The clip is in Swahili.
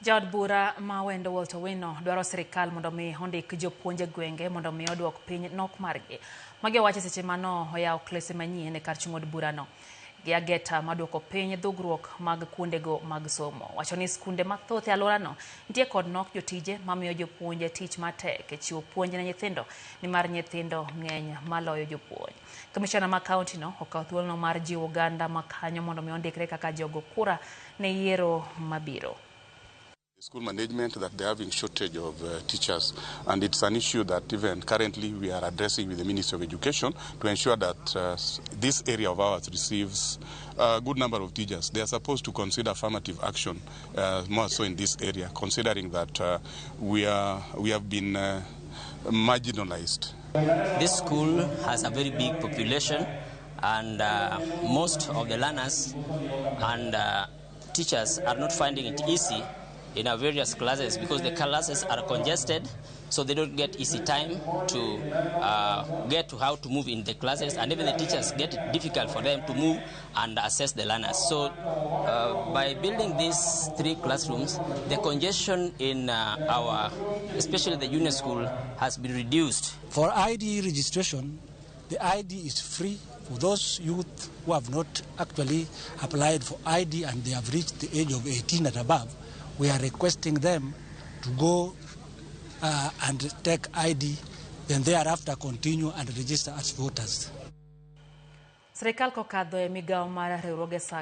Jaod bura ma wendo Walter Wino dwaro sirikal mondo mi ondik jopuonj gwenge mondo mi oduok piny nok margi. Magi wacho seche mano oyaw klese manyien e kar chung od burano. Gi ageta maduoko piny dhugruok mag kuondego mag somo. Wacho ni skunde mathoth e alworano nitie kod nok jotije mamiyo jopuonje tich matek e chiwo puonj ne nyithindo nimar nyithindo ng'eny maloyo jopuonj. Kamishna ma kaunti no okawo thuolono mar jiwo oganda makanyo mondo mi ondikre kaka jogo kura ne yiero mabiro. School management that they're having shortage of teachers, and it's an issue that even currently we are addressing with the Ministry of Education to ensure that this area of ours receives a good number of teachers. They are supposed to consider affirmative action more so in this area, considering that we have been marginalized. This school has a very big population, and most of the learners and teachers are not finding it easy in our various classes because the classes are congested, so they don't get easy time to get to how to move in the classes, and even the teachers get it difficult for them to move and assess the learners. So by building these 3 classrooms, the congestion in our, especially the junior school, has been reduced. For ID registration, the ID is free for those youth who have not actually applied for ID and they have reached the age of 18 and above. We are requesting them to go and take ID, then thereafter continue and register as voters. Sirikal kokadho e migawo mar riwruoge